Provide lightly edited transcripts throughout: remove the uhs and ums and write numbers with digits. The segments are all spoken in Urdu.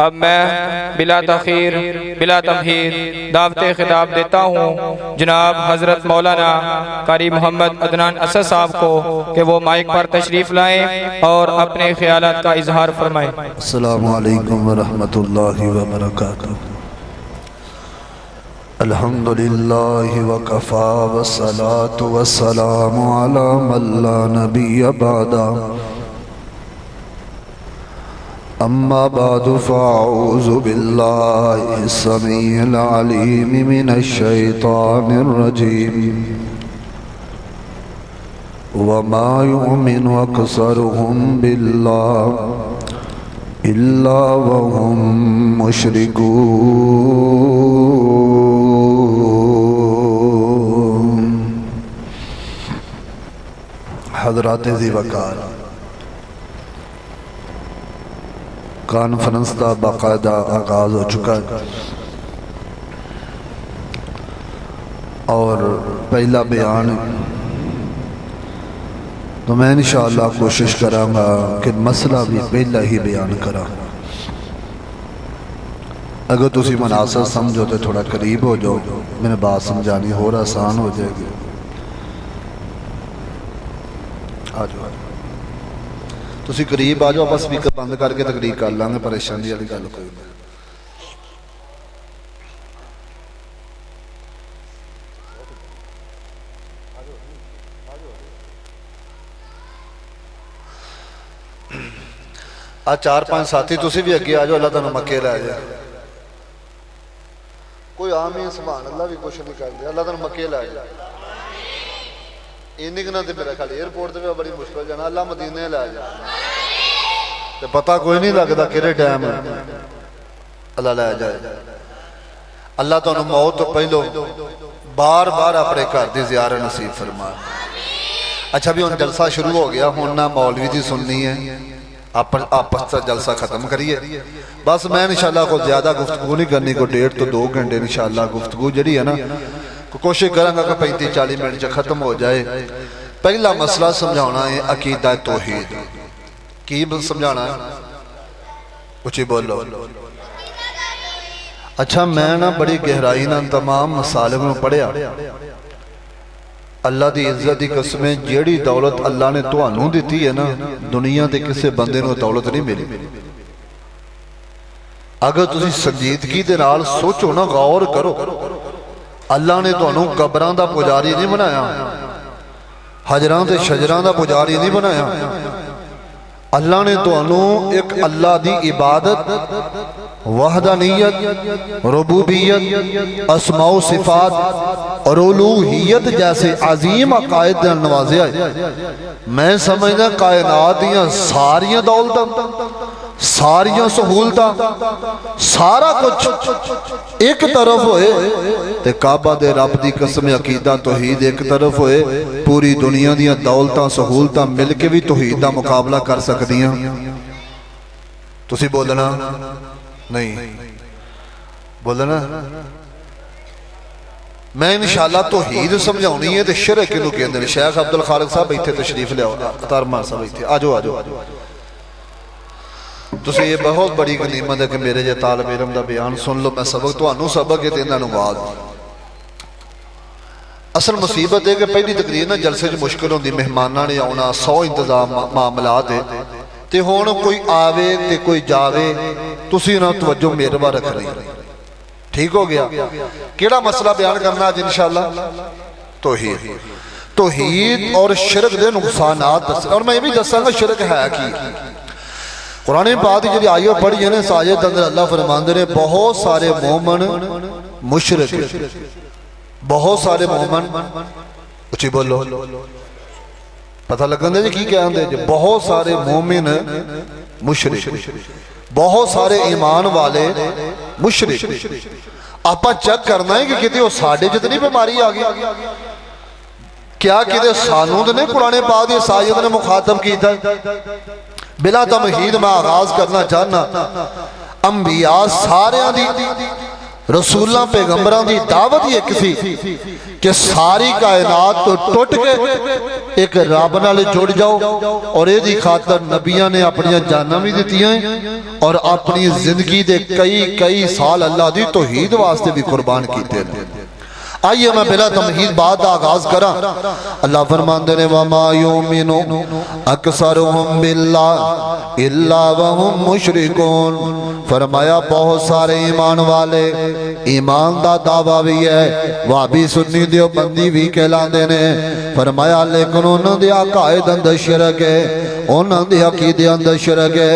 اب میں بلا تاخیر بلا تمہید دعوت خطاب دیتا ہوں جناب حضرت مولانا قاری محمد عدنان اسد صاحب کو کہ وہ مائک پر تشریف لائیں اور اپنے خیالات کا اظہار فرمائیں۔ السلام علیکم ورحمۃ اللہ وبرکاتہ۔ الحمدللہ وکفا والصلاة والسلام علی من لا نبی بعدہ، اما بعد فاعوذ باللہ السمیع العلیم من الشیطان الرجیم، وما یؤمن اکثرهم باللہ الا وهم مشرکون۔ حضرات ذی وقار، کانفرنس کا باقاعدہ آغاز ہو چکا ہے اور پہلا بیان تو میں انشاءاللہ کوشش کروں گا کہ مسئلہ بھی پہلا ہی بیان کرا۔ اگر تسی مناسب سمجھو تو تھوڑا قریب ہو جاؤ، میں نے بات سمجھانی اور آسان ہو جائے گی۔ آجو تسی قریب آ جاؤ، بس سپیکر بند کر کے تقریر کر لیں گے، پریشانی والی گل کوئی نہیں۔ آج 4-5 ساتھی تسی بھی اگے آ جاؤ، اللہ تعالیٰ مکے لے جائے۔ کوئی آمین سبحان اللہ بھی کچھ نہیں کر دیا، اللہ تعالیٰ مکے لے جائے۔ اینی کنا تے میرا خیال ایئرپورٹ تے بڑی مشکل جانا، اللہ مدینے لے جائے تے پتہ کوئی نہیں لگتا کہڑے ٹائم اللہ لے جائے۔ اللہ تعالیٰ موت تو پہلو بار بار اپنے گھر دی زیارت نصیب فرما۔ اچھا بھی ہن جلسہ شروع ہو گیا، ہن نہ مولوی دی سننی ہے، آپس سے جلسہ ختم کریے۔ بس میں انشاءاللہ کو زیادہ گفتگو نہیں کرنی، کو 1.5 سے 2 گھنٹے انشاءاللہ گفتگو جڑی ہے نا کوشش کریں گا کہ 35-40 منٹ سے ختم ہو جائے۔ پہلا مسئلہ سمجھانا ہے عقیدہ توحید۔ کی سمجھانا ہے؟ اچھی بولو۔ اچھا میں نا بڑی گہرائی نا تمام مسالے میں پڑھیا، اللہ دی عزت دی قسمیں جیڑی دولت اللہ نے تو انہوں دیتی ہے نا، دنیا دے کسے بندے نو دولت نہیں ملی۔ اگر تسی سنجیدگی دے نال سوچو نا، غور کرو، اللہ نے تو انہوں قبران دا پجاری نہیں بنایا، حجران دے شجران دا پجاری نہیں بنایا۔ اللہ نے تو انہوں ایک اللہ دی عبادت، وحدانیت، ربوبیت، اسماء و صفات اور الوہیت جیسے عظیم عقائد دے نوازے آئے۔ میں سمجھنا کائنات دیاں ساریاں دولتاں، ساریاں سہولتاں، سارا کچھ ایک طرف ہوئے تے کعبہ دے رب دی قسم عقیدہ توحید ایک طرف ہوئے، پوری دنیا دیاں دولتاں سہولتاں مل کے بھی توحید دا مقابلہ کر سکدیاں۔ تسی بولنا نہیں بولنا۔ میں انشاءاللہ توحید سمجھاؤنی ہے تے شرک کنوں کہندے نے۔ شیخ عبدالخالق صاحب ایتھے تشریف لے آؤ، عطار مار صاحب ایتھے آجو آجو۔ تسی یہ بہت بڑی غنیمت ہے کہ میرے جے طالب علم دا بیان سن لو، میں سبق تو انہوں سبق ہے تینہ نواز۔ اصل مصیبت ہے کہ پہلی تقریر نا جلسے جو مشکل ہوندی، مہمانہ نے آنا، 100 انتظام معاملات ہے تے ہون کوئی آوے تے کوئی جاوے، تسی نا توجہ میرے رکھ رہی۔ ٹھیک ہو گیا؟ کیڑا مسئلہ بیان کرنا آج انشاءاللہ؟ توحید۔ توحید اور شرک دے نقصانات دس، اور میں یہ بھی دساں گا شرک ہے کی۔ قرآن پاک دی جڑی آیت پڑھی ہے نا، اس آیت اندر اللہ فرماندے نے بہت سارے مومن مشرک، بہت سارے مومن اچھی بولو پتہ لگن دے جی کی کہہ دے جی، بہت سارے مومن مشرک، بہت سارے ایمان والے مشرک۔ آپا چیک کرنا ہے کہ کہتے ہو ساڑھے جتنی بیماری آگئی، کیا کہتے سانوں دے قرآن پاک دی آیت نے مخاطب کی تھا؟ بلا تمہید میں آغاز کرنا چاہنا، انبیاء سارے دی رسولاں پیغمبراں دی دعوت ہی ایک سی کہ ساری کائنات تو ٹوٹ کے ایک رب نال جڑ جاؤ، اور یہ دی خاطر نبیاں نے اپنی جاناں بھی دتیاں اور اپنی زندگی دے کئی سال اللہ دی توحید واسطے بھی قربان کیتے ہیں۔ آئیے میں بلا تمہید بات آغاز کرا۔ اللہ فرماندے نے وَمَا يُؤْمِنُ أَكْثَرُهُمْ بِاللَّهِ إِلَّا وَهُمْ مُشْرِكُونَ، فرمایا بہت سارے ایمان والے ایمان دا دعویٰ بھی ہے، وابی سنی دیوبندی بھی کہلاندے نے، فرمایا لیکن انہوں دے عقائد اندر شرک ہے، انہوں دے عقیدے اندر شرک ہے۔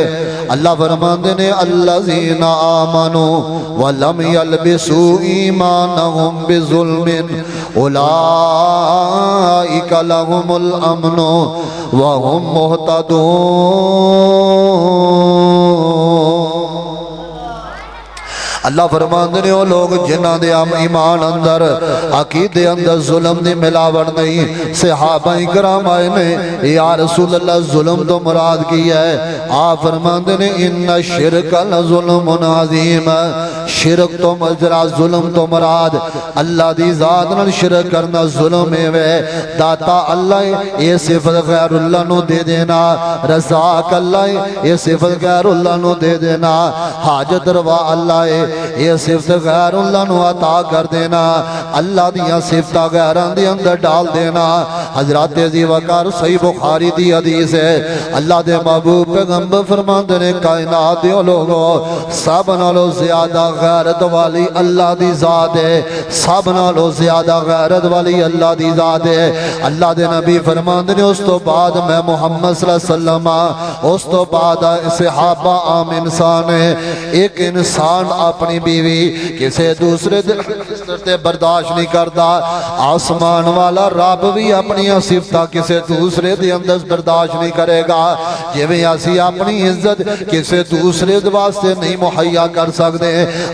اللہ فرماندے نے الذین آمنوا وَلَمْ يَلْبِسُوا إِيمَانَهُمْ بِظُلْمٍ أولئك لهم الأمن وهم مهتدون۔ اللہ فرماندے نے وہ لوگ جنہاں دے ایمان اندر عقیدے اندر ظلم دی ملاوٹ نہیں۔ صحابہ کرام آئے نے یا رسول اللہ ظلم تو مراد کی ہے، آپ فرماندے نے ان شرک لظلم عظیم، شرک تو مجرا ظلم تو مراد اللہ دی ذات نال شرک کرنا ظلم ہے۔ داتا اللہ یہ صفت غیر اللہ نو دے دینا، رزاق اللہ یہ صفت غیر اللہ نو دے دینا، حاجت روا اللہ یہ صفت غیر اللہ نو عطا کر دینا، اللہ دیاں صفت غیران دی اندر ڈال دینا۔ حضرات عزیز وقار صحیح بخاری دی حدیث ہے، اللہ دے محبوب پیغمبر فرماندے نے کائنات دیو لوگو سب نالو زیادہ غیرت والی اللہ دی ذات ہے، سب نالو زیادہ غیرت والی اللہ دی ذات ہے۔ اللہ دے نبی فرماندے نے اس تو بعد میں محمد صلی اللہ علیہ وسلم، اس تو بعد صحابہ عام انسان ہے۔ ایک انسان اپنی بیوی کسی دوسرے دے برداشت نہیں کرتا، آسمان والا رب بھی اپنی صفتہ کسی دوسرے دے اندر برداشت نہیں کرے گا۔ جویں اسی اپنی عزت کسی دوسرے دے واسطے نہیں مہیا کر سکتے،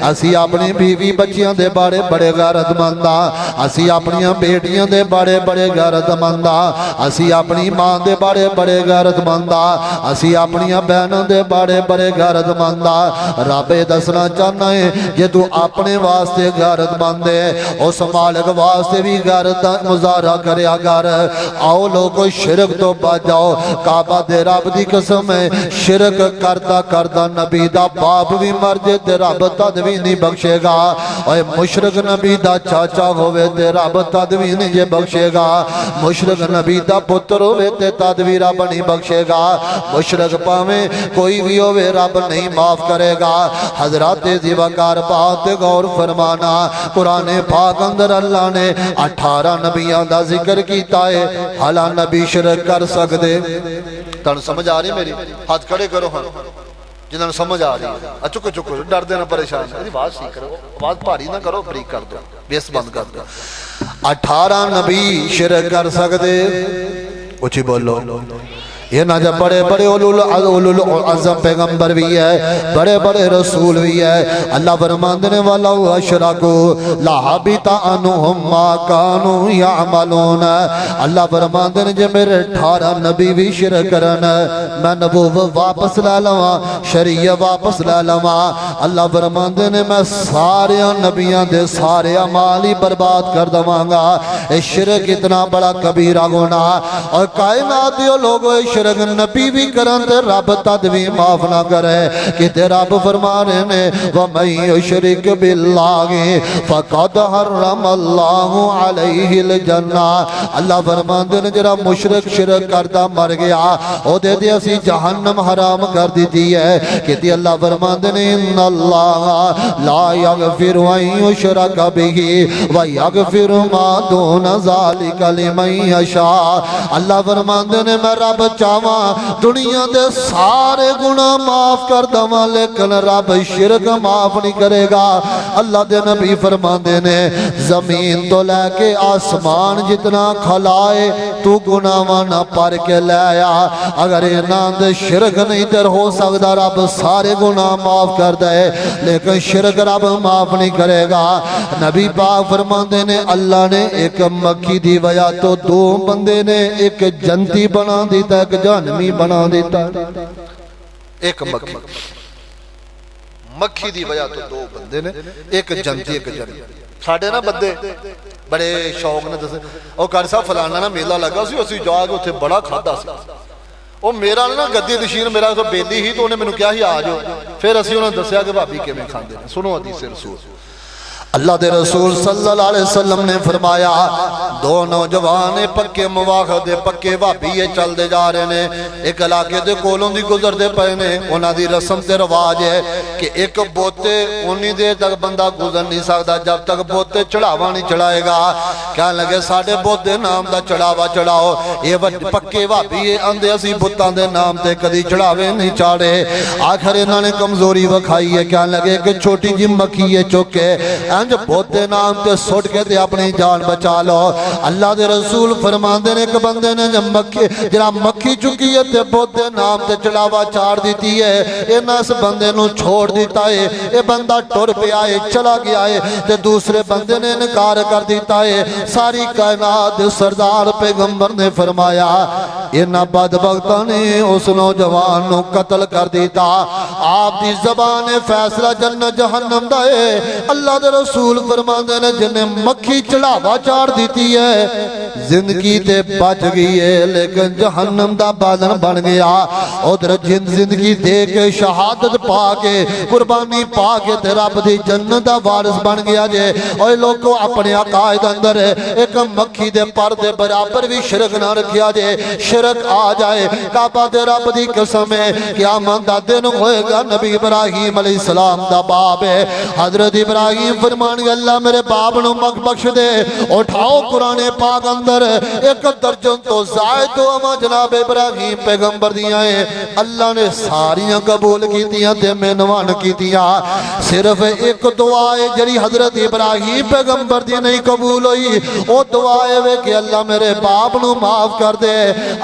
اسی اپنی بیوی بچیاں دے بڑے بڑے غیرت منداں، اسی اپنی بیٹیاں دے بڑے بڑے غیرت منداں، اسی اپنی ماں دے بڑے بڑے غیرت منداں، اسی اپنی بہنوں دے بڑے بڑے غیرت منداں۔ رب دسنا چاہنا ہے جے تو اپنے واسطے غیرت مند ہے، اس مالک واسطے بھی غیرت مظاہرہ کریا کر۔ آؤ لوگو شرک تو بچ جاؤ، کعبہ دے رب دی قسم ہے شرک کرتا کرتا نبی دا باپ بھی مر جے تے رب تد بھی نہیں بخشے گا، اور مشرک نبی دا چاچا ہوئے تے رب تد بھی نہیں جے بخشے گا، مشرک نبی دا پتر ہوئے تے تد بھی رب نہیں بخشے گا، مشرک پاویں کوئی بھی ہوئے رب نہیں معاف کرے گا۔ حضرات زیوکار بات غور فرمانا، قرآن پاک اندر اللہ نے 18 نبیان دا ذکر کیتا ہے، حالا نبی شرک کر سکتے؟ تن سمجھ آ رہی میری؟ ہاتھ کھڑے کرو ہاں جنہاں سمجھ آ رہی ہے، چکو چکو ڈر دینا پریشان ہے، آواز سی کرو، آواز بھاری نہ کرو، بریک کر دو، بیس بند کر دو۔ 18 نبی شرک کر سکتے؟ اچھی بولو۔ یہ نہ جب بڑے بڑے اولو العظم پیغمبر بھی ہے، بڑے بڑے رسول بھی ہے، اللہ فرماندنے والا اشرکو لحبط عنہم ما کانوا یعملون۔ اللہ فرماندنے جے میرے 18 نبی بھی شرک کرن، میں نبوت واپس لے لواں، شریعت واپس لے لواں، اللہ فرماندنے میں سارے نبیاں دے سارے اعمال ہی برباد کر دواں گا۔ شرک اتنا بڑا کبیرہ گناہ، اور کائنات دیو لوگو شرک نبی بھی کرن تے رب تد بھی معاف نہ کرے، کہ تے رب فرما رہے نے وَمَن يُشْرِكْ بِاللَّهِ فَقَدْ حَرَّمَ اللَّهُ عَلَيْهِ الْجَنَّةَ۔ اللہ فرماندے نے جرا مشرک شرک کرتا مر گیا، او دے دے اسی جہنم حرام کر دیتی ہے، کہ تے اللہ فرماندے نے ان اللہ لا یغفر ان یشرک بہ ویغفر ما دون ذلک لمن یشاء۔ اللہ فرماندے نے میں رب چاہواں دنیا دے سارے گناہ معاف کر دواں، لیکن رب شرک معاف نہیں کرے گا۔ اللہ دے نبی فرماندے نے زمین تو لے کے آسمان جتنا کھلائے تو گناہاں نہ پر کے لے آیا، اگر انہاں دے شرک نہیں تر ہو سکتا رب سارے گناہ معاف کر دے، لیکن شرک رب معاف نہیں کرے گا۔ نبی پاک فرماندے نے اللہ نے ایک مکھی دی وجہ تو 2 بندے نے ایک جنتی بنا دیتا، ایک جہنمی بنا دیتا۔ ایک مکھی مکھی دی وجہ تو دو بندے نے، ایک جنتی ایک جنتی۔ ساڑھے نا بندے بڑے شوق نے دسے او قاری صاحب فلانا نا میلہ لگا سی، اسی جا کے اتنے بڑا کھادا سی، او میرا نا گدی نشین میرا تو بیلی ہی، تو انہیں میں نے کیا ہی آ جاؤ، پھر اسی انہوں نے دسیا کہ بھابی کے میں کھاندے ہیں۔ سنو حدیث رسول، اللہ دے رسول صلی اللہ علیہ وسلم نے فرمایا دو نوجوان پکے مواخد پکے بھابی یہ چل دے جا رہے نے، ایک علاقے دے کولوں دی گزر دے پئے نے، انہاں دی رسم تے رواج ہے کہ ایک بوتے انہی دیر تک بندہ گزر نہیں سکتا جب تک بوتے چڑھاوا نہیں چڑھائے گا۔ کہنے لگے ساڑھے بوتے نام دا چڑھاوا چڑھاؤ، یہ پکے بھابی یہ اندے اسی بتاں دے نام تے کدی چڑھاوے نہیں چاڑے۔ آخر انہوں نے کمزوری وکھائی ہے، کہنے لگے کہ چھوٹی جی مکھی یہ چکے انج بودے نام تے سٹ کے تے اپنی جان بچا لو۔ اللہ دے رسول فرماندے نے ایک بندے نے جب مکھی چکی ہے تے بودے نام تے چڑھاوا چاڑ دیتی ہے، انہاں اس بندے نو چھوڑ دیتا ہے، اے بندہ ٹر پہ آئے چلا گیا ہے، تے دوسرے بندے نے انکار کر دیتا ہے۔ ساری کائنات سردار پیغمبر نے فرمایا انہاں بدبختاں نے اس نوجوان نو قتل کر دیتا۔ آپ دی زبان فیصلہ جنت جہنم دا ہے۔ اللہ دے رسول فرماندے نے جنہیں مکھی چڑھاوا چاڑ دیتی ہے زندگی تے بچ گئی ہے لیکن جہنم دا بادن بن گیا۔ ادھر زندگی دے کے شہادت پا کے قربانی پا کے تے رب دی جنت دا وارث بن گیا جے۔ اوے لوگوں اپنے عقائد اندر ایک مکھی دے پر دے برابر بھی شرک نہ رکھیا جے، شرک آ جائے کعبہ دے رب دی قسم ہے قیامت دا دن ہوئے گا۔ نبی ابراہیم علیہ السلام دا باب ہے، حضرت ابراہیم فرمان گے اللہ میرے باپ نو بخش دے۔ اٹھاؤ قرآن پاک اندر ایک درجن تو زائد دعا جناب ابراہیم پیغمبر دیاں ہیں، اللہ نے ساریاں قبول کی دیاں تے مینوان کی دیاں، صرف ایک دعا ہے جری حضرت ابراہیم پیغمبر دی نہیں قبول ہوئی، وہ دعا ہے کہ اللہ میرے باپ نو معاف کر دے،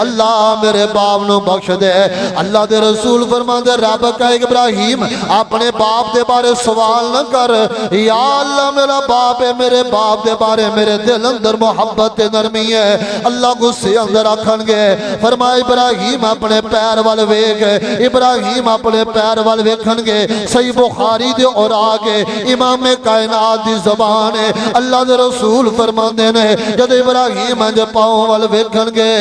اللہ میرے باپ نو بخش دے۔ اللہ دے رسول فرمان دے رب کا ابراہیم اپنے باپ دے بارے سوال نہ کر، یا اللہ میرا باپ ہے، میرے باپ دے بارے میرے دل اندر محبت نرمی ہے۔ اللہ غصے اندر آکھن گے فرمائے ابراہیم اپنے پیر وال ویکھ، ابراہیم اپنے پیر وال ویکھن گے۔ صحیح بخاری دے اور آگے امام کائنات دی زبان ہے، اللہ دے رسول فرماندے نے جد ابراہیم انج پاؤں وال ویکھن گے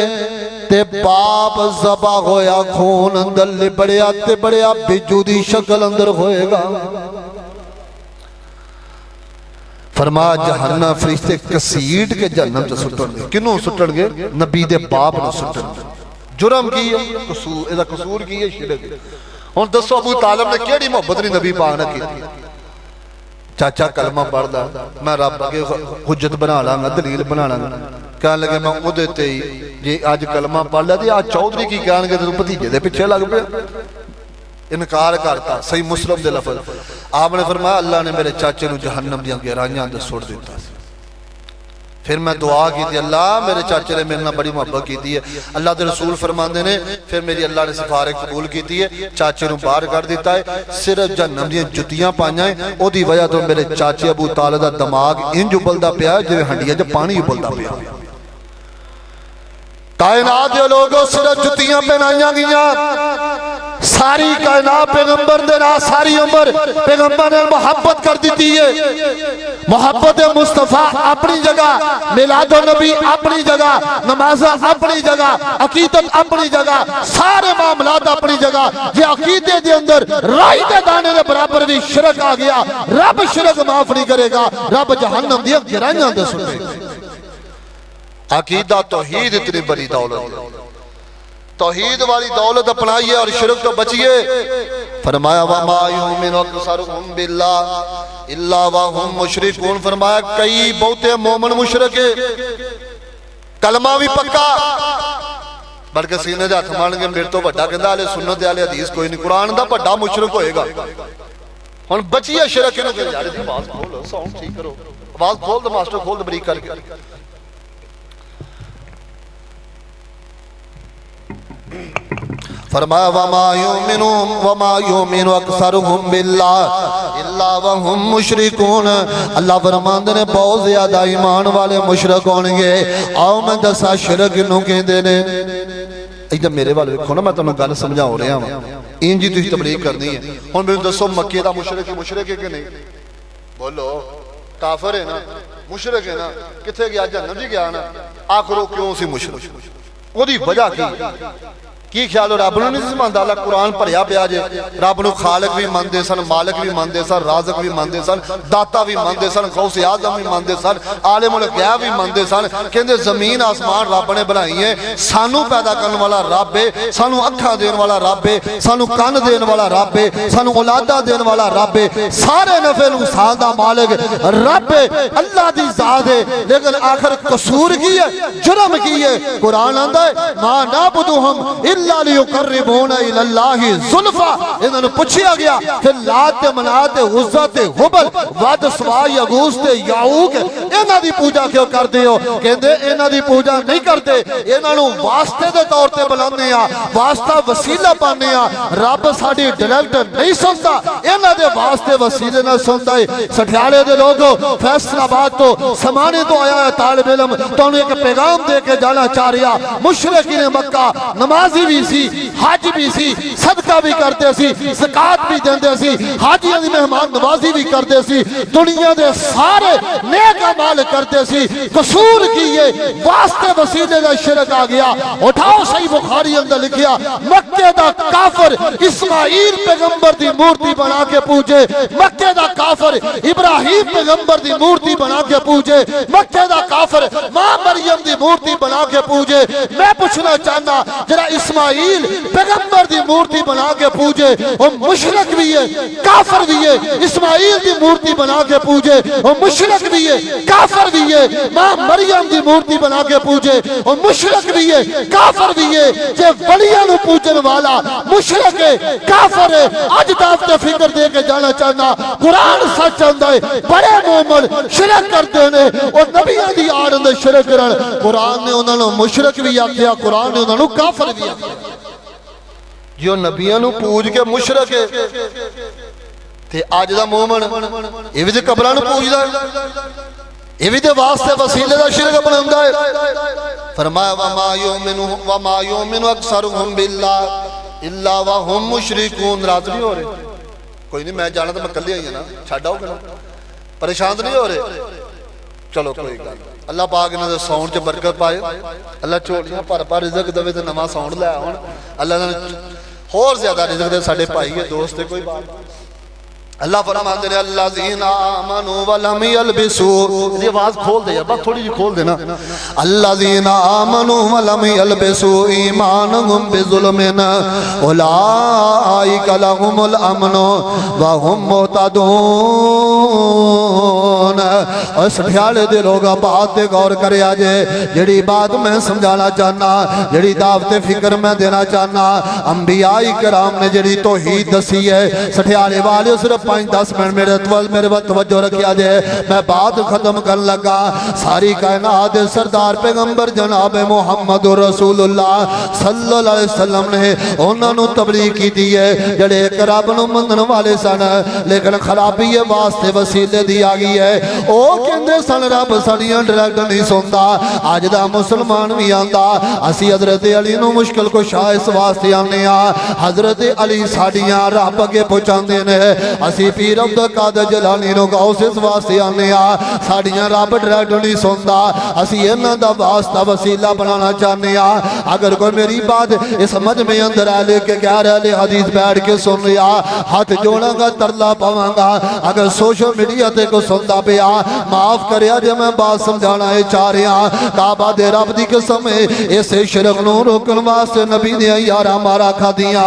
تے باپ ذبح ہویا خون اندر لبڑیا تے بڑیا بجو دی شکل اندر ہوئے گا۔ فرمایا جہنم فرشتے کسیٹ کے جہنم سے سٹن گے، کنوں سٹن گے؟ نبی دے باپ نو سٹن گے۔ جرم کی ہے قصور کی ہے شرک۔ ہن دسو ابو طالب نے کیڑی محبت نہیں نبی پاک نے کی؟ چاچا کلمہ پڑھ دا میں رب کے حجت بنا لاں گا، دلیل بنا لاں گا۔ کہنے لگے میں اودے تے جی آج کلمہ پڑھ لیا تے آج چودھری کی کہن گے تو بھتیجے دے پیچھے لگ پیا، انکار کرتا۔ صحیح مسلم دے لفظ آپ نے فرمایا اللہ نے میرے چاچے نو جہنم دیاں گہرائیاں اندر سٹ دیتا۔ پھر میں دعا کی تھی اللہ میرے چاچے نے میرے نال بڑی محبت کی تھی ہے، اللہ دے رسول فرماندے نے پھر میری اللہ نے سفارش قبول کی تھی ہے، چاچے نو باہر کر دیتا ہے، صرف جہنم دیاں جتیاں پائیاں ہیں، او دی وجہ تو میرے چاچے ابو طالب دا دماغ انج ابلدا پیا جویں ہنڈیاں وچ پانی ابلدا پیا۔ کائنات دے لوگوں صرف جتیاں پہنائیاں گئیاں، ساری کائنات پیغمبر دے نال ساری عمر پیغمبر نے محبت کر دیتی ہے۔ محبت مصطفیٰ اپنی جگہ، میلاد النبی اپنی جگہ، نماز اپنی جگہ، عقیدت اپنی جگہ، سارے معاملات اپنی جگہ۔ یہ عقیدے دے اندر رائی دے دانے دے برابر بھی شرک آ گیا، رب شرک معاف نہیں کرے گا، رب جہنم دی گہرائیاں دے سٹے گا۔ عقیدہ توحید اتنی بڑی دولت، توحید والی دولت اپنائیے اور شرک تو بچیے۔ فرمایا وَمَا يُؤْمِنُ أَكْثَرُهُمْ بِاللَّهِ إِلَّا وَهُمْ مُشْرِكُونَ، فرمایا کئی بہتے مومن مشرک ہے، کلمہ بھی پکا بلکہ سینے دے ہاتھ مان کے میرے تو بڑا کہندا اہل سنت اہل حدیث کوئی نہیں، قرآن دا بڑا مشرک ہوئے گا۔ ہن بچیے شرک نو کہ یار آواز کھول ساؤنڈ ٹھیک کرو، آواز کھول دے ماسٹر کھول دے بریک کر کے۔ فرمایا وَمَا يُؤْمِنُ أَكْثَرُهُمْ بِاللَّهِ إِلَّا وَهُمْ مُشْرِكُونَ، اللہ فرماندے نے بہت زیادہ ایمان والے مشرک ہون گے۔ آؤ میں دسا شرک نو کہندے نے، ایدھر میرے والے ویکھو نا میں تانوں گل سمجھا ہو رہا ہوں۔ انج تھی تبلیغ کرنی ہے ہن مینوں دسو مکے دا مشرک ہے کہ نہیں بولو کافر ہے نا مشرک ہے نا کتھے گیا جہنم جی گیا نا آخر وہ کیوں سی مشرک وہ دی وجہ کی خیال ہو رب نو نہیں ماندا اللہ قرآن پڑھیا پیا جے رب نو خالق بھی مانتے سن مالک بھی مانتے سن رازق بھی مانتے سن داتا بھی مانتے سن غوث اعظم بھی مانتے سن عالم الغیب بھی مانتے سن کہندے زمین آسمان رب نے بنائی ہے سانو پیدا کرنے والا رب ہے سانو اکھاں دین والا رب ہے سانو کان دین والا رب ہے سانو اولاداں دین والا رب ہے سارے نفع نقصان دا مالک رب ہے اللہ دی ذات ہے لیکن آخر قصور کی ہے جرم کی ہے قرآن آندا ہے ما نعبدہم اللہ لیقربونا الاللہ زلفا انہوں نے پوچھیا گیا کہ لات منات عزت حبل ود سوا یغوث تے یعوق انہاں دی پوجا کیوں کردے ہو کہندے انہاں دی پوجا نہیں کردے انہاں نو واسطے دے طور تے بلانے ہاں واسطہ وسیلہ پانے ہاں رب ساڈی ڈائریکٹ نہیں سنتا انہاں دے واسطے وسیلے نہ سنتا ہے سٹھیالے دے لوگوں فیصل آباد تو سمانے تو آیا ہے طالب علم تو انہوں ایک پیغام دے کے جانا چاہ رہا مشرکین مکہ نمازی بھی سی حج بھی سی صدقہ بھی کرتے سی زکاة بھی دیندے سی حاجیاں دی مہمان نوازی بھی کرتے سی دنیا دے سارے نیک اعمال کرتے سی قصور کیے واسطے وسیلے دا شرک آ گیا اٹھاؤ صحیح بخاری اندر لکھیا مکے دا کافر اسماعیل پیغمبر دی مورتی بنا کے پوجے مکے دا کافر ابراہیم پیغمبر دی مورتی بنا کے پوجے مکے دا کافر ماں مریم دی مورتی بنا کے پوجے میں پوچھنا چاہنا جرا اسماعیل پیغمبر دی مورتی بنا کے پوجے وہ مشرک بھی ہے کافر بھی ہے اسماعیل دی مورتی بنا کے پوجے وہ مشرک بھی ہے کافر بھی ہے ماں مریم دی مورتی بنا کے پوجے وہ مشرک بھی ہے کافر بھی ہے جے ولیاں نو پوجن والا مشرک ہے کافر ہے اج دعوت فکر دے کے جانا چاہنا قرآن سچ آندا ہے بڑے مومن شرک کرتے نے اور نبیاں دی آڑ اندر شرک کرن قرآن نے انہاں نو مشرک بھی آکھیا قرآن نے انہاں نو کافر بھی آکھیا جو نبیاں نو پوج کے مشرک ہے تے آج دا مومن یہ بھی تے قبراں نو پوجدا ہے یہ بھی تے واسطے وسیلے دا شرک بناوندا ہے فرمایا وما یؤمن اکثرهم باللہ الا وهم مشرکون راضی نہیں ہو رہے کوئی نہیں میں جانا تو میں کلے آئی ہے نا چھڈ آؤ گے پریشان تو نہیں ہو رہے چلو کوئی گل اللہ پاک انہاں دے ساؤنڈ چ برکت پائے اللہ چولیاں پر رزق دے تے نواں ساؤنڈ لے آون اللہ نے اور زیادہ رزق دے ساڈے بھائی ہے دوست ہے کوئی بات اللہ فرماتے ہیں الذین آمنوا ولم یلبسوا یہ آواز کھول دے بس تھوڑی جی کھول دینا الذین آمنوا ولم یلبسوا ایمانهم بظلم اولئک لهم الامن وهم مہتدون اس خیالے دے لوگا بات دے غور کرے آجے جڑی بات میں سمجھانا چاہنا جڑی دعوت فکر میں دینا چاہنا انبیاء کرام نے جڑی توحید دسی ہے سٹھیالے والے صرف 5-10 منٹ میرے وقت توجہ رکھیا جائے میں بات ختم کر لگا ساری کائنات سردار پیغمبر جناب محمد رسول اللہ صلی اللہ علیہ وسلم نے انہوں نے تبلیغ کی دی ہے جڑے ایک رب نو منن والے سن لیکن خرابی واسطے وسیلے دی آگئی ہے او کہندے سن رب ساڈیاں ڈائریکٹ نہیں سندا اج دا مسلمان بھی آندا اسی حضرت علی نو مشکل کو شاہ اس واسطے آنے حضرت علی ساڈیاں رب اگے پہنچاندے نے اسی پیر عبد القادر جیلانی نو غوث اس واسطے آنے ساڈیاں رب ڈائریکٹ نہیں سندا اسی انہاں دا واسطہ وسیلہ بنانا چاہنے اگر کوئی میری بات اس مجمع اندر لے کے کہہ رہے حدیث بیٹھ کے سن لیا ہاتھ جوڑاں گا ترلا پاواں گا اگر سوشل میڈیا تے کو سندا پیا معاف کریا جے میں بات سمجھانا ہے چاہ رہا کعبہ دے رب دی قسم اسے شرک نو روکن واسطے نبی نے یارا مارا کھا دیا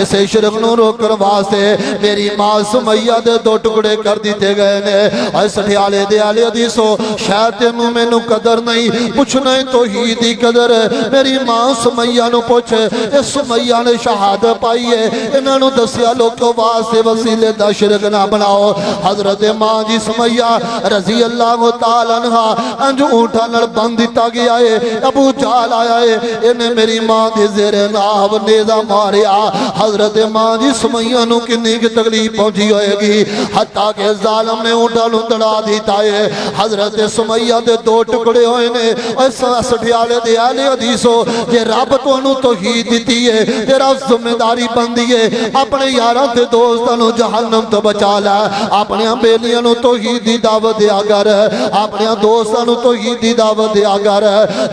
اسے شرک نو روکن واسطے میری ماں سمیہ دے 2 ٹکڑے کر دیتے گئے نے اور سٹھیالے دے آلے حدیثو شاید تینوں میں نو قدر نہیں پوچھنا ہے توحیدی قدر میری ماں سمیہ نو پوچھے اے سمیہ نے شہادت پائی ہے انہوں نے دسیا لوگوں واسطے وسیلے دا شرک نہ بناؤ حضرت ماں جی سمیہ رضی اللہ تعالیٰ عنہ انج اونٹا نڑ بند دیتا گیا ہے ابو جال آیا ہے انہیں میری ماں دی زیر ناو نیزہ ماریا حضرت ماں جی سمیہ نو کنی کی تکلیف پہنچی ہوئے گی حتیٰ کہ ظالم نے اونٹاں نوں تڑا دیتا ہے حضرت سمیہ دے دو ٹکڑے ہوئے نے سٹھیالے دے اہل حدیثو جے رب تانوں توحید دتی ہے تیرا ذمہ داری بندی ہے اپنے یاراں تے دوستاں نوں جہنم تو بچا لے اپنے بیلیاں نوں توحید دی دعوت دیا کر اپنے دوستاں نوں توحید دی دعوت دیا کر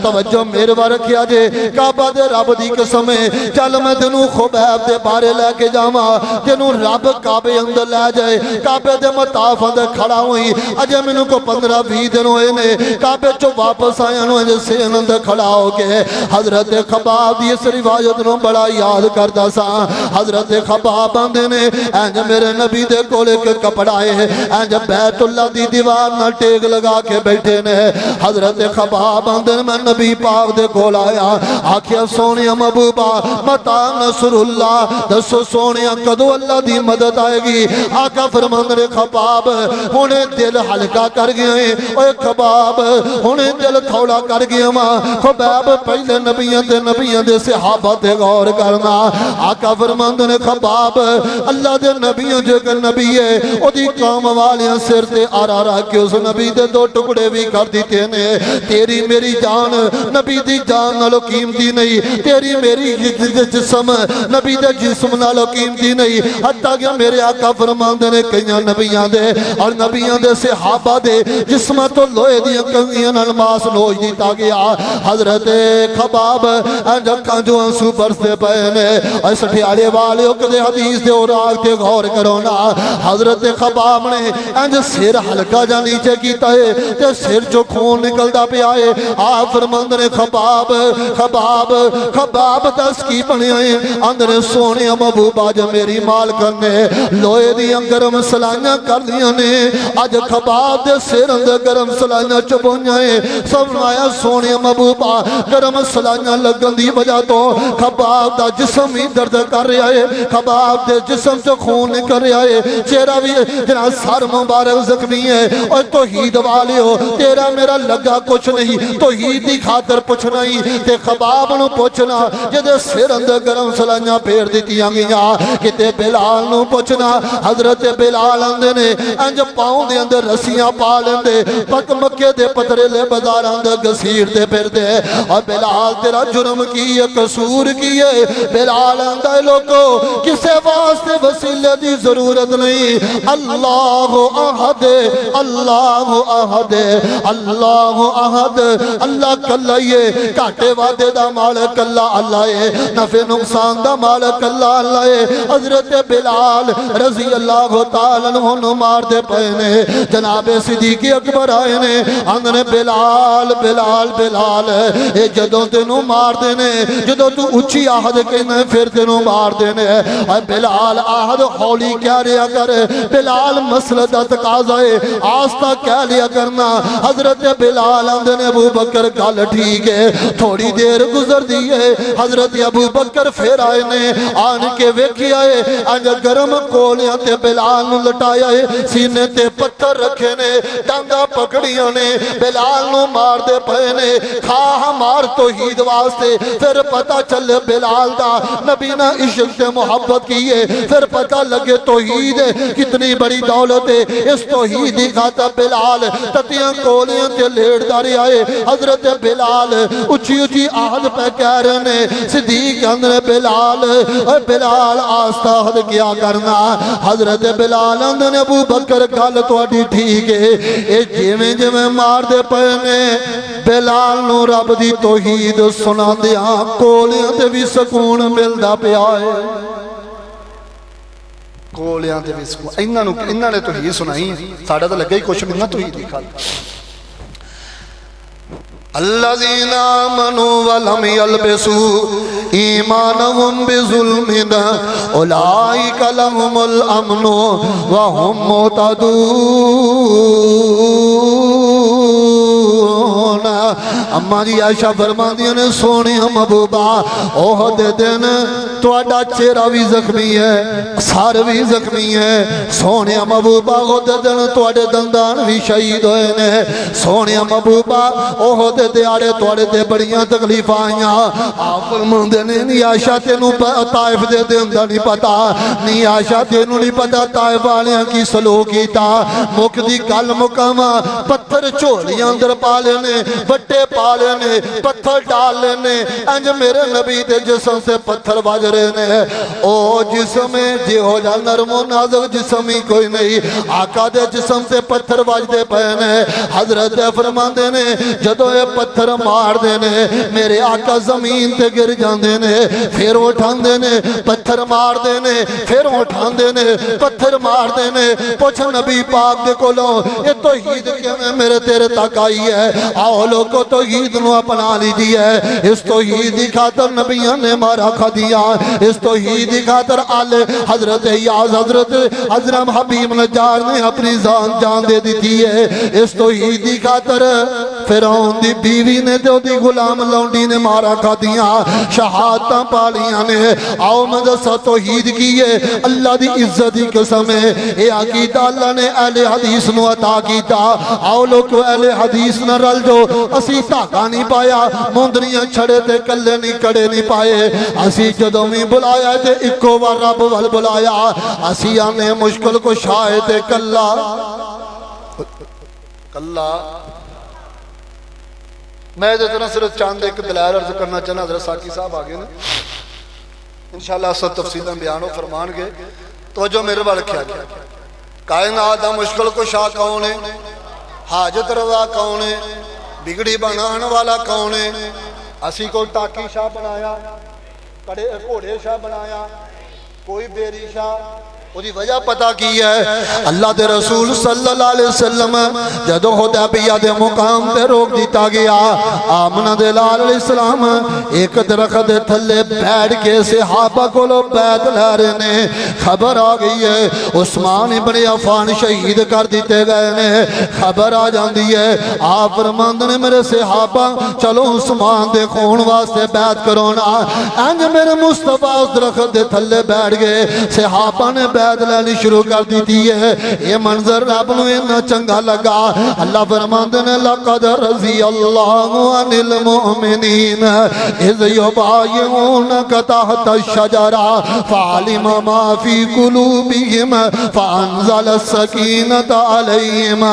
توجہ میرے ور رکھیا جے کعبہ دے رب دی قسم ہے چل میں تینوں خبیب دے بارے لے کے جاواں تینوں رب کعبے اندر لے جائے کعبے دے مطاف اندر کھڑا ہوئی اجے مینوں کو 15-20 دن ہوئے نے کعبے چوں واپس آیا نوں جے اندر کھڑا ہو کے حضرت خباب دی اس روایت نوں بڑا یاد کردا سا حضرت خباب آندے نے انج میرے نبی دے کول ایک کپڑا ہے انج بیت اللہ دی دیوار نال ٹیک لگا کے بیٹھے نے حضرت خباب آندے میں نبی پاک دے کول آیا آکھیا سونیا محبوبا متا نصر اللہ دسو سونیا کدو اللہ دی مدد آئے گی آقا فرماندے نے خباب ہونے دل ہلکا کر گئے اوے خباب ہونے دل تھوڑا کر گیا ماں خباب پہلے نبیوں دے صحابہ تے غور کرنا آقا فرماندے نے خباب اللہ دے نبیوں جو کہ نبی ہے او دی قوم والیاں سر تے آرا رکھ کے اس نبی دے دو ٹکڑے بھی کر دیتے نے تیری میری جان نبی دی جان نالو قیمتی نہیں تیری میری جسم نبی دے جسم نالو قیمتی نہیں حتیٰ کہ میرے آقا فرماندے نے کئیاں نبیاں دے اور نبیاں دے صحابہ دے جسم تو لوہے دیاں کنگیاں نالماس نوج دیتا گیا حضرت خباب انجکاں جو انسو برستے پہنے اس ٹھیالے والے اکدے حدیث دے اور آگ تے غور کرونا حضرت خباب نے انج سر ہلکا جا نیچے کیتا ہے تے سر جو خون نکلدا پیا ہے آپ فرماندے نے خباب خباب خباب دس کی بنے ہیں اندر سونے محبوبا جو میری مالکن نے لوہے دیاں گرم سلائیاں کر دیاں نے اج خباب دے سر اندر گرم سلائیاں چبونیاں ہیں فرمایا سونے محبوبا گرم سلائیاں لگن دی وجہ تو خباب دا جسم ہی درد کر رہا ہے خباب دے جسم سے خون کر رہا ہے چہرہ بھی جنا سر مبارک زخمی ہے اور توحید والے ہو تیرا میرا لگا کچھ نہیں توحید دی خاطر پوچھنا ہی تے خباب نو پوچھنا جدے سر اندر گرم سلائیاں پھیر دیتیاں گیاں کتے بلال نو پوچھنا حضرت بلال اندے نے انج پاؤں دے اندر رسیاں پا لیندے پک مکے دے پترے لے بازاراں اندر گسیر دے پھر دے اور بلال تیرا جرم کی ہے قصور کی ہے بلال اندے لوگو کسے واسطے وسیلے دی ضرورت نہیں اللہ احد اللہ احد اللہ احد اللہ کلا یہ کاٹے وعدے دا مالک اللہ اللہ ہے نفع نقصان دا مالک اللہ اللہ ہے حضرت بلال رضی اللہ تعالیٰ عنہ مار دے پہنے جناب صدیق اکبر آئے نے اندر بلال بلال بلال اے جدوں تینوں مار دینے جدوں تو اچھی آہد کہنے پھر تینوں مار دینے اے بلال آہد ہولی کیا رہا کر بلال مسئلہ دا تقاضا ہے آستہ کیا لیا کرنا حضرت بلال اندر ابو بکر گل ٹھیک ہے تھوڑی دیر گزر دیئے حضرت ابو بکر پھر آئے نے آن کے ویکھی آئے انج گرم کولیاں تے بلال نو لٹایا ہے سینے تے پتھر رکھے نے ڈانگا پکڑیاں نے بلال نو مار دے پہنے کھا مار توحید واسطے پھر پتہ چل بلال دا نبی نہ عشق تے محبت کیے پھر پتہ لگے توحید کتنی بڑی دولت ہے اس توحید دی خاطر بلال تتیاں کولیاں تے لیڑ داری آئے حضرت بلال اچھی اچھی آہد پہ کہہ رہے نے صدیق اندر بلال آستہ حد کیا کرنا حضرت بلال اندر ابو بکر گل توڑی ٹھیک ہے اے جیویں جیویں مار دے پہنے بلال نو رب دی توحید سنا دیا کولیاں تے بھی سکون ملدا پیا ہے کولیاں تے بھی سکون انہاں نے توحید سنائی ساڈا تو لگا ہی کچھ نہیں توحید دی خاطر الذین آمنوا ولم یلبسوا ایمانہم بظلم اولئک لہم الامن وہم مہتدون اما جی عائشہ فرماندیاں نے سونے محبوبہ اوہ دے دن تواڈا چہرہ بھی زخمی ہے سر بھی زخمی ہے سونے محبوبہ اوہ دے دن تواڈے دندان بھی شہید ہوئے نے سونے محبوبہ اوہ دے دیاڑے تواڈے تے بڑیاں تکلیف آئیاں آپ فرماندے نے نی عائشہ تینوں طائف دے دن دا نہیں پتا نی عائشہ تینوں نہیں پتا طائف والیاں کی سلوک کیتا مک دی گل مکاواں پتھر جھولیاں اندر پا لینے بٹے پا لینے پتھر ڈال لینے انج میرے نبی دے جسم سے پتھر بج رہے نے او جسم جی ہو جا نرم و نازک جسم ہی کوئی نہیں آقا دے جسم سے پتھر بج دے پہنے حضرت فرماندے نے جدو اے پتھر مار دینے میرے آقا زمین تے گر جاندے نے پھر اٹھان دینے پتھر مار دینے پھر اٹھان دینے پتھر مار دینے پوچھ نبی پاک دے کولوں یہ توحید کیویں میرے تیرے تک آئی ہے آؤ لوگوں توحید نو اپنا لیجیے اس توحید دی خاطر نبیان نے مارا کھا دیا اس توحید دی خاطر آل حضرت یاز حضرت حضرت حبیب نجار نے اپنی جان دے دیتی ہے اس توحید دی خاطر فرعون دی بیوی نے دو دی غلام لونڈی نے مارا کھا دیا شہادتاں پالیاں نے آؤ مدرسہ توحید کیے اللہ دی عزت دی قسم ہے اے عقیدہ اللہ نے اہل حدیث نو عطا کیتا آؤ لوگو اہل حدیث نہ رل جو اسی تاکہ نہیں پایا مندریاں چھڑے تے کلے نہیں کڑے نہیں پائے اسی جدوں میں بلایا تے اکو بار رب وال بلایا اسی آنے مشکل کو شائے تے کلا میں اتنا صرف چاند ایک دلائل عرض کرنا چاہنا حضرت ساکی صاحب آگے نا انشاءاللہ سب تفصیلیں بیانوں فرمان گے توجہ میرے بار رکھیا گیا کائنات دا مشکل کو شاہ کون ہے حاجت روا کون ہے بگڑی بنان والا کون ہے اسی کو ٹاکی شاہ بنایا گھوڑے شاہ بنایا کوئی بیری شاہ وہ دی وجہ پتا کی ہے اللہ دے رسول صلی اللہ علیہ وسلم جدو حدیبیہ دے مقام تے روک دیتا گیا آمنہ دے لال علیہ السلام ایک درخت دے تھلے بیٹھ کے صحابہ کو لو بیت لہرے نے خبر آ گئی ہے عثمان ابن عفان شہید کر دیتے گئے نے خبر آ جاندی ہے آپ فرماند نے میرے صحابہ چلو عثمان دے خون واسطے بیت کرونا انج میرے مصطفیٰ اس درخت دے تھلے بیٹھ گئے صحابہ نے بیت لینی شروع کر دیتی ہے یہ منظر رب نو اتنا چنگا لگا اللہ فرماندے نے لقد رضی اللہ عن المؤمنین اذ یبایعونک تحت الشجرہ فعلم ما فی قلوبہم فانزل السکینۃ علیہم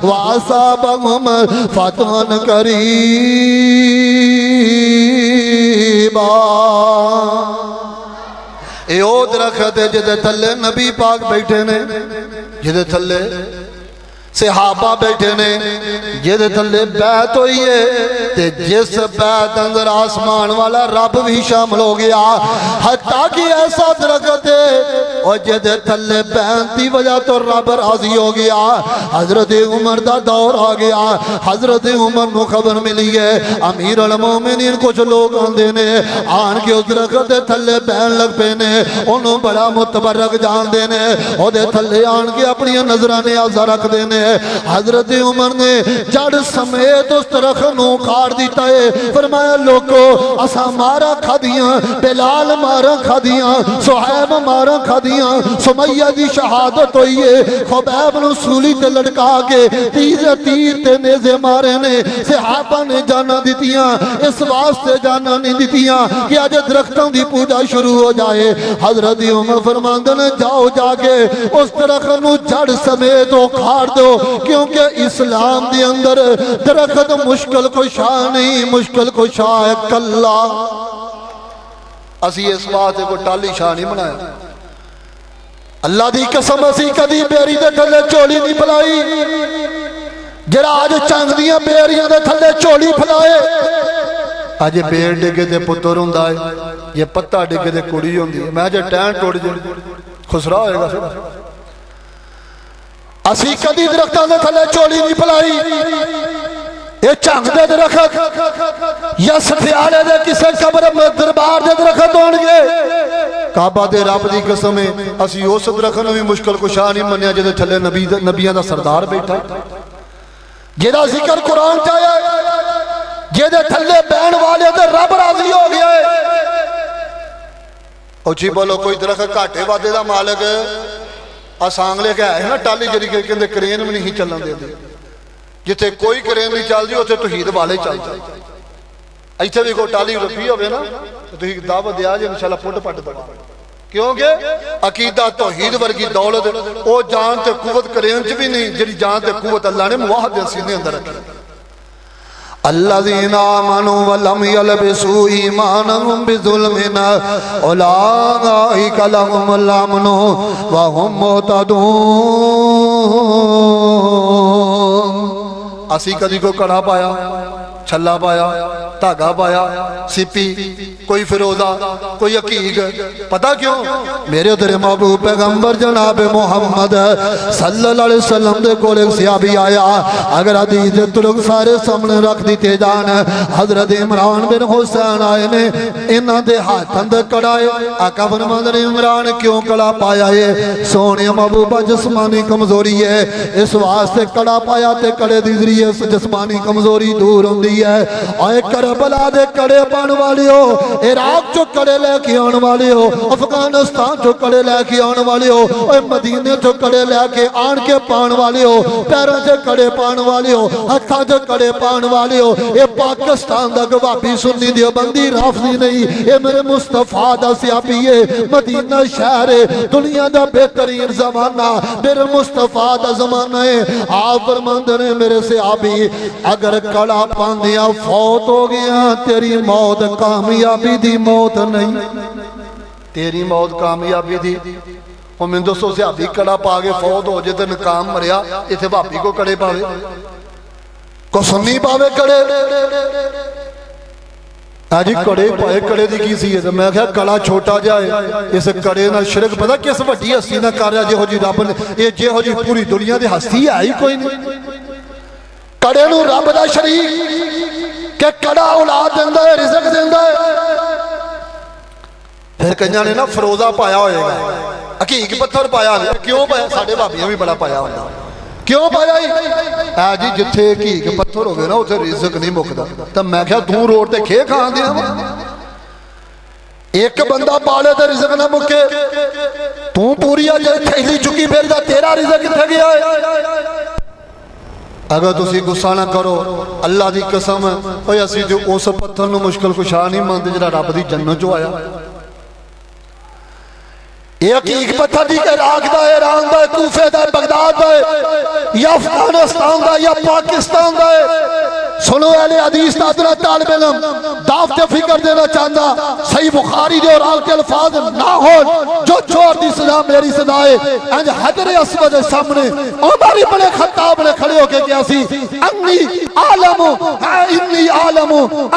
واصابہم فتحا قریبا اے او درخت ہے جدے تھلے نبی پاک بیٹھے نے جدے تھلے صحابہ بیٹھے نے جدے تھلے بیعت ہوئی ہے تے جس بیعت اندر آسمان والا رب بھی شامل ہو گیا حتیٰ کہ ایسا درخت ہے اور جدے تھلے بیعت دی وجہ تو رب راضی ہو گیا حضرت عمر دا دور آ گیا حضرت عمر نو خبر ملی ہے امیر المومنین کچھ لوگ آندے نے آن کے اس درخت دے تھلے بیعت لگ پے نے انہوں بڑا متبرک جان دے نے او دے تھلے آن کے اپنی نظرانے آزا رکھ دے نے حضرت عمر نے جڑ سمیت اس درخت نو کھاڑ دیتا ہے فرمایا لوگو اسا مارا کھا دیاں بلال مارا کھا دیاں صحیب مارا کھا دیاں سمیہ دی شہادت ہوئی ہے خبیب نو سولی تے لڑکا کے تیر تے نیزے مارے نے صحابہ نے جانا دیتیاں اس واسطے جانا نہیں دیتیاں کہ آج درختوں دی پوجا شروع ہو جائے حضرت عمر فرماندے نے جاؤ جا کے اس درخت نو جڑ سمیت وہ کھاڑ دو کیونکہ اسلام دی اندر درخت مشکل کو شاہ نہیں مشکل کو شاہ ہے کلا اسی اس بات کو ٹالی شاہ نہیں بنایا اللہ دی قسم اسی کدی بیری دے تھلے چولی نہیں پلائی جڑا آج چنگ دیاں بیریاں دے تھلے چولی پلائے آج پیر ڈگے دے پتر ہوندا ہے یہ پتا ڈگے دے کڑی ہوندی ہے میں جے ٹین ٹوڑ جائے خسرا ہوئے گا سر اسی کدی درختوں دے تھلے چولی نہیں پلائی یہ چنگ دے درخت یا سفیالے دے کسے قبر دربار دے درخت ہون گے کعبہ دے رب دی قسم ہے اسی اس درخت بھی مشکل کو شاہ نہیں منیا جدے تھلے نبیاں دا سردار بیٹھا جدا ذکر قرآن چاہیا جہدے تھلے بہن والے تے رب راضی ہو گیا ہے۔ اچھی بولو کوئی درخت گھاٹے وعدے دا مالک آسانگلے کا ہے نا ٹالی جڑی کہ کرین بھی نہیں چلن دے دے، جتھے کوئی کرین نہیں چل دی اتنے توحید والے چل جائے۔ ایتھے بھی کوئی ٹالی رفی ہوئے نا تو دعوت دیا جائے انشاءاللہ پھٹ پٹ بڑا، کیونکہ عقیدہ توحید ورگی دولت او جان تے قوت کرین چ بھی نہیں، جڑی جان تے قوت اللہ نے موحد دے سینے اندر رکھی۔ الذین آمنوا ولم یلبسوا ایمانهم بظلم اولئک لهم الامن وهم مہتدون۔ اسی کدی کوئی کڑا پایا، چھلا پایا، دھاگا پایا، سپی، کوئی فروزہ، کوئی عقیق، پتہ کیوں؟ میرے تیرے محبوب پیغمبر جناب محمد صلی اللہ علیہ وسلم دے کول ایک صحابی آیا، اگر حدیث ترک سارے سامنے رکھ دیتے جان، حضرت عمران بن حسین آئے نے انہاں دے ہاتھ اندر کڑائے، آقا فرماندے نے عمران کیوں کڑا پایا ہے؟ سونے محبوبہ جسمانی کمزوری ہے، اس واسطے کڑا پایا تے کڑے دی ذریعے جسمانی کمزوری دور ہوندی ہے۔ اے کربلا دے کڑے پان والے ہو، عراق جو کڑے لے کے آن والے ہو، افغانستان جو کڑے لے کے آن والے ہو، اے مدینے جو کڑے لے کے آن کے پان والے ہو، پیروں جو کڑے پان والے ہو، ہتھاں جو کڑے پان والے ہو، اے پاکستان دا گوابی سنی دیوبندی رافضی نہیں، اے میرے مصطفیٰ دا سیابی ہے، مدینہ شہر ہے، دنیا دا بہترین زمانہ میرے مصطفیٰ دا زمانہ ہے۔ آپ فرماندے نے میرے سیابی اگر کڑا پاندیا فوت ہو گیا تیری موت کامیابی دی موت نہیں، تیری موت کامیابی دی۔ اور میں دوستوں سے ابھی کڑا پا گے فوت ہو جائے تو نکام مریا، اتھے باپی کو کڑے پاوے کو سنی پاوے کڑے آجی کڑے پائے کڑے دی کی سی ہے میں کہا کڑا چھوٹا جائے اس کڑے نہ شرک پتا کس وڈی ہستی نہ کر رہا جے ہو جی رب نے یہ جے ہو جی پوری دنیا دی ہستی ہے ہی کوئی نہیں۔ کڑے نو رب دا شریک کہ کڑا اولاد دیندہ ہے، رزق دیندہ ہے۔ پھر کنیا نے نا فروزہ پایا ہوئے گا، حقیق پتھر پایا ہے، کیوں پایا؟ ساڑھے بابیاں بھی بڑا پایا ہوتا کیوں پایا ہی؟ جی جتھے حقیق پتھر ہو گئے نا اتھے رزق نہیں مکدا، تب میں کہا دوں روڑ تے کھے کھان دیا ایک بندہ پالے تے رزق نہ مکے، تو پوری آجے تھیلی چکی پھر دا تیرا رزق کتھے گیا ہے؟ اگر تسی غصہ نہ کرو اللہ دی قسم اوہ اسی جو اس پتھر نو مشکل کشا نہیں مانتے جڑا رب دی جنت جو آیا۔ یہ حقیق پتھر دی عراق دا ہے، ایران دا ہے، کوفے دا ہے، بغداد دا ہے، یا افغانستان دا یا پاکستان دا ہے۔ سنو اہل حدیث دا حضرت طالب علم دعوت فکر دینا چاہتا صحیح بخاری دے اور آل کے الفاظ نہ ہو جو چور دی صدا میری صدا ہے انج حجر اسود سامنے عمر ابن خطاب نے کھڑے ہو کے کیا سی انی عالم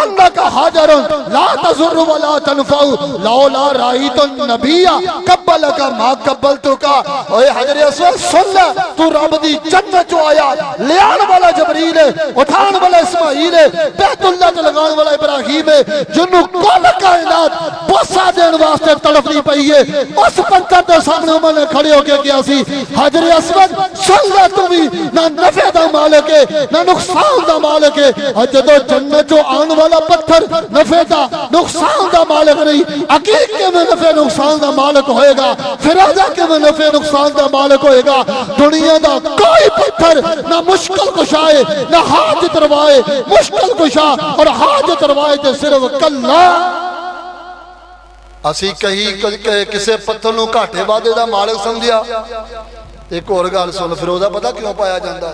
انک حجر لا تضر ولا تنفع لولا رأیت النبی قبلک ما قبلتک۔ اوے حجر اسود سن لے تو رب دی جنت جو آیا، لیان والا جبریل ہے، اٹھان والا اسماعیل ہے، بیت اللہ کے لگان والا ابراہیم ہے، جنہوں کل کائنات بوسہ دین واسطے تڑپ نہیں پئی ہے۔ اس پنکر دے سامنے عمر نے کھڑے ہو کے کیا سی حجر اسود سن لے تو بھی نہ نفع دا مالک ہے نہ نقصان دا مالک ہے۔ جدو جنت جو آن والا پتھر نفع دا نقصان دا مالک نہیں، عقیق کے میں نفع نقصان دا مالک ہوئے گا، فرازہ کے میں نفع نقصان دا مالک ہوئے گا۔ دنیا دا کوئی پتھر نہ مشکل کشائے نہ حاجت روائے، مشکل کشا اور حاجت روائے تے صرف کلا۔ اسی کہیں کسے پتھر نو کاٹے وعدے دا مالک سمجھیا۔ ایک اور گل سن، فروزہ پتہ کیوں پایا جاندہ؟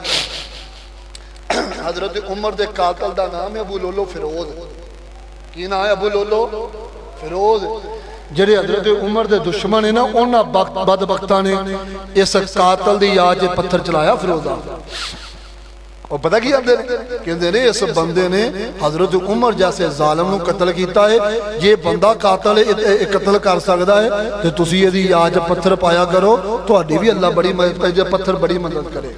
حضرت عمر دے قاتل دا نام ہے ابو لولو فیروز۔ کی نام ہے ابو لولو فیروز؟ جڑے حضرت عمر دے دشمن ہیں نا انہاں بدبختاں نے اس قاتل دی یاد جے پتھر چلایا فیروزہ۔ اور پتہ کی آدھے کہندے نے اس بندے نے حضرت عمر جیسے ظالم نو قتل کیتا ہے، یہ بندہ قاتل قتل کر سکتا ہے تو تسی یہ دی یاد پتھر پایا کرو تو اڈی بھی اللہ بڑی پتھر بڑی مدد کرے۔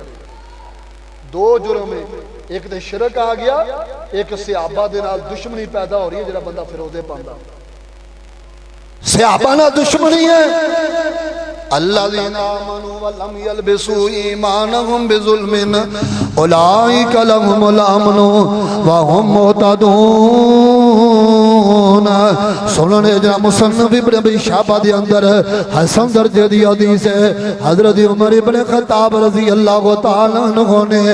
دو جرم ہے، ایک تے شرک آ گیا، ایک صحابہ دے نال دشمنی پیدا ہو رہی ہے جڑا بندہ فیروزے پاندا۔ صحابہ نہ دشمنی ہے، الذین آمنوا ولم یلبسوا ایمانهم بظلم اولئک لهم الامن وهم مہتدون۔ سننے جا مصنف ابن ابی شعبہ دے اندر حسن درجے دی حدیث ہے، حضرت عمر ابن خطاب رضی اللہ تعالیٰ عنہ نے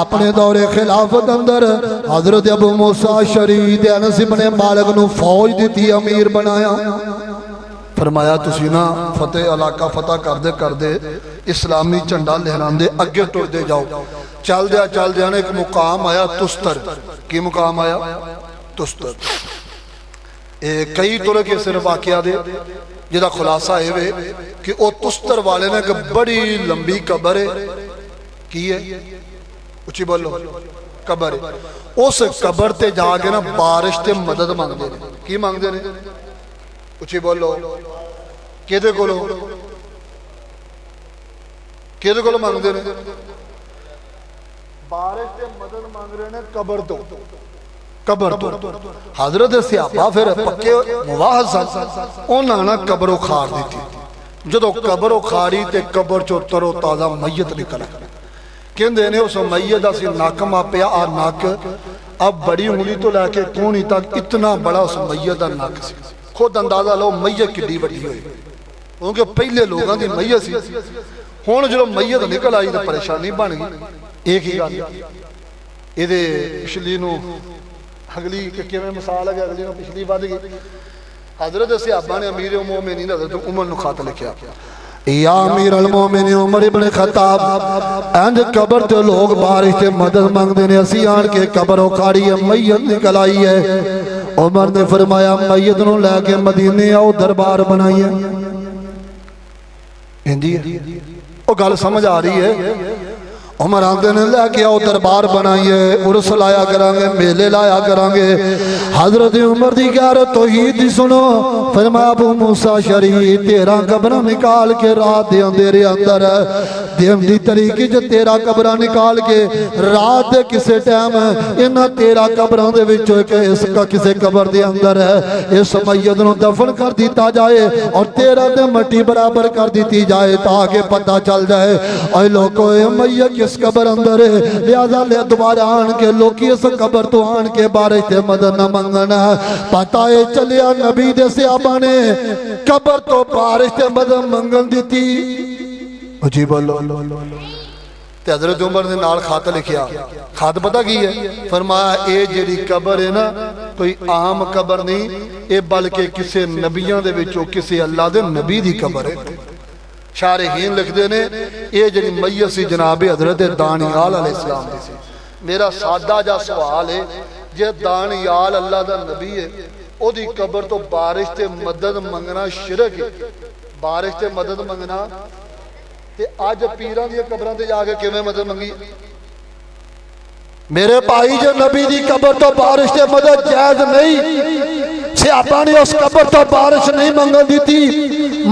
اپنے دور خلافت اندر حضرت ابو موسیٰ شرید انس ابن مالک نو فوج دیتی امیر بنایا۔ فرمایا تسی نا فتح علاقہ فتح کر دے اسلامی جھنڈا لہران دے اگے ٹر دے جاؤ۔ چل دیا ایک مقام آیا تستر۔ کی مقام آیا؟ تستر۔ کئی طرح کے صرف واقعہ دے جدا خلاصہ ہے وے کہ او تستر والے نے کہ بڑی لمبی قبر ہے کی ہے اچھی بولو قبر ہے، اس قبر تے جا کے نا بارش تے مدد مانگ دے کی مانگ دے اچھی بولو کیدے کولو مانگ دے بارش تے مدد مانگ رہے نے قبر تو حضرت صحابہ پھر پکے مواحد سن انہاں نا قبر اکھاڑ دیتی، جدو قبر اکھاڑی تے قبر چو تر و تازہ میت نکلا کہندے نے اس میت سی ناک ماپیا آ ناک اب بڑی انگلی تو لے کے کونی تک اتنا بڑا اس میت دا ناک سی۔ خود اندازہ لو میت کڈی وڈی ہوئی کیونکہ پہلے لوگاں دی میت سی، ہن جدو میت نکل آئی تے پریشانی بن گئی۔ ایک ہی گل اے دے پچھلی نو اگلی کہ میں مثال ہے اگلی نو پچھلی بات گئی۔ حضرت صحابہ نے امیر المومنین حضرت عمر نو خط لکھیا، یا امیر المومنین عمر ابن خطاب انج قبر تے لوگ بارش تے مدد مانگ دینے، اسی آن کے قبر اکھاڑی ہے میت نکل آئی ہے۔ عمر نے فرمایا میت نو لے کے مدینے آؤ دربار بنائیے۔ ہندی ہے وہ گل سمجھ آ رہی ہے؟ عمر آندے نے لے کے آؤ دربار بنائیے، عرس لایا کرانگے، میلے لایا کرانگے۔ حضرت عمر دی غیرت توحید دی سنو، فرمایا ابو موسیٰ شریف تیرا قبرہ نکال کے رات دے اندھیرے اندر دیم دی طریقی جو تیرا قبرہ نکال کے رات دے کسے ٹائم انہا تیرا قبرہ دے وچو کہ اس کا کسے قبر دے اندر ہے اس میت نو دفن کر دیتا جائے اور تیرا دے مٹی برابر کر دیتی جائے تاکہ پتہ چل جائے اے لوگو اے میت کس قبر اندر ہے، لہذا لے دوبارہ آن کے لوکی اس قبر تو آن کے بارش تے مدد نہ منگنا۔ پتہ ہے چلیا نبی دے صحابہ نے قبر تو بارش تے مدد منگن دیتی۔ جی بولو تے حضرت عمر نے نال خط لکھیا، خط پتہ کی ہے؟ فرمایا اے جیڑی قبر ہے نا کوئی عام قبر نہیں، اے بلکہ کسے نبیاں دے وچوں کسے اللہ دے نبی دی قبر ہے۔ شارحین لکھ دینے یہ جنی میت سی جناب حضرت دانیال علیہ السلام دی سی۔ میرا سادہ جا سوال ہے جے دانیال اللہ دا نبی ہے او دی قبر تو بارش تے مدد منگنا شرک ہے، بارش تے مدد منگنا تے آج پیران دی قبران تے جا کے کیویں مدد منگی؟ میرے بھائی جو نبی دی قبر تو بارش تے مدد جائز نہیں، صحابہ نے اس قبر تو بارش نہیں منگل دیتی،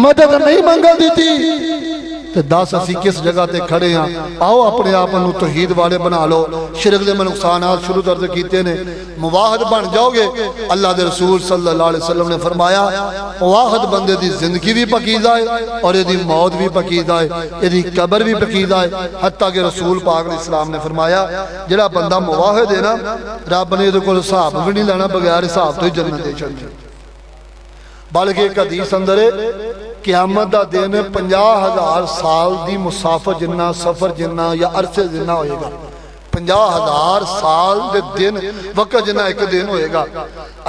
مدد نہیں منگل دیتی۔ تے دس اسی کس جگہ تے کھڑے ہیں؟ آؤ اپنے آپ انہوں توحید والے بنا لو، شرک دے میں نقصانات شروع درد کیتے نے، مواحد بن جاؤ گے۔ اللہ دے رسول صلی اللہ علیہ وسلم نے فرمایا مواحد بندے دی زندگی بھی پکیزہ ہے اور یہ دی موت بھی پکیزہ ہے، یہ دی قبر بھی پکیزہ ہے۔ حتیٰ کہ رسول پاک علیہ السلام نے فرمایا جڑا بندہ مواحد ہے نا رب نے یہ کو حساب بھی نہیں لینا، بغیر حساب تو ہی جنت دے چڑھ جائے۔ بلکہ ایک حدیث اندر ہے قیامت دا دن 50,000 سال دی مسافر جنہ سفر جنہ یا عرصے جنہ ہوئے گا، 50,000 سال دے دن وقت جنہ ایک دن ہوئے گا۔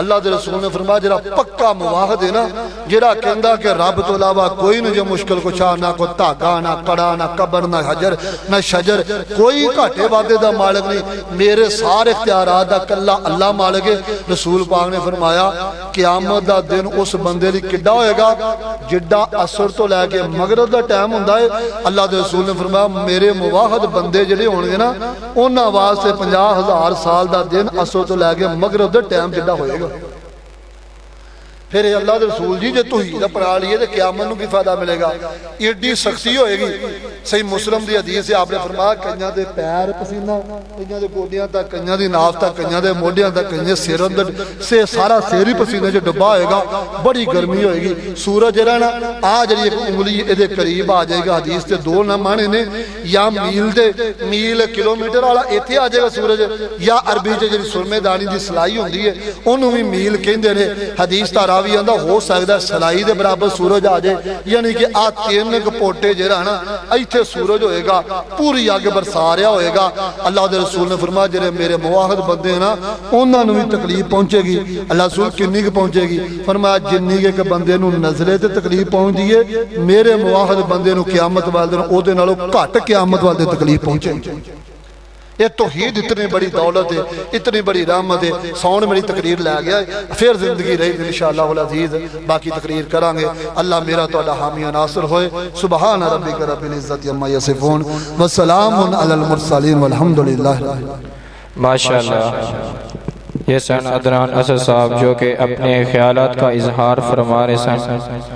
اللہ دے رسول نے فرمایا جڑا پکا مواحد ہے نا، جڑا کہندا کہ رب تو علاوہ کوئی نہ جو مشکل کچھ نہ کوئی دھاگا نہ کڑا نہ قبر نہ حجر نہ شجر، کوئی گھاٹے وعدے دا مالک نہیں، میرے سارے اختیارات دا کلا اللہ مالک ہے۔ رسول پاک نے فرمایا قیامت دا دن اس بندے دی کڈا ہوئے گا جڈا عصر تو لے کے مغرب دا ٹائم ہوندا ہے۔ اللہ دے رسول نے فرمایا میرے مواحد بندے جڑے ہون گے نا انہاں واسطے 50,000 سال دا دن عصر تو لے کے مغرب دا ٹائم جڈا ہوئے گا۔ پھر اے اللہ دے رسول جی جے توحید اپنا لیے تو قیامت نو کی فائدہ ملے گا؟ ایڈی سختی ہوئے گی۔ صحیح مسلم دی حدیث ہے، آپ نے فرمایا کئیاں دے پیر پسینہ، کئیاں دے گوڈیاں تک، کئیاں دی ناف تک، کئیاں دے موڈیاں تک، کئیاں دے سر اندر سے سارا سر ہی پسینے جو ڈبا ہوئے گا، بڑی گرمی ہوئے گی۔ سورج ہے نا آ جڑی ایک انگلی ادھے قریب آ جائے گا، حدیث تے دو نہ مانے نے، یا میل دے میل کلومیٹر والا ایتھے آ جائے گا سورج، یا عربی چ جڑی سرمے دانی دی سلائی ہوندی ہے اونوں بھی میل کہندے نے۔ حدیث دا راوی آندا ہو سکدا سلائی دے برابر سورج آ جائے، یعنی کہ آ تین کپوٹے جڑا نا ایتھے سورج ہوئے گا، پوری اگ برسا رہا ہوئے گا۔ اللہ دے رسول نے فرمایا جڑے میرے موحد بندے نا انہاں نوں بھی تکلیف پہنچے گی۔ اللہ رسول کنی کی پہنچے گی؟ فرمایا جنی کہ بندے نوں نزلے تے تکلیف پہنچ دیے، میرے موحد بندے نوں قیامت والے دن او دے نالوں گھٹ قیامت والے تکلیف پہنچے گی۔ یہ توحید اتنی بڑی دولت ہے، اتنی بڑی رحمت ہے۔ سون میری تقریر لے گیا ہے، پھر زندگی رہی انشاءاللہ العزیز باقی تقریر کریں گے۔ اللہ میرا تہاڈا حامی و ناصر ہوئے۔ سبحان ربک رب العزت عما یصفون وسلام علی المرسلین والحمدللہ رب العالمین۔ ماشاءاللہ، یہ سن عدنان اسد صاحب جو کہ اپنے خیالات کا اظہار فرما رہے سن۔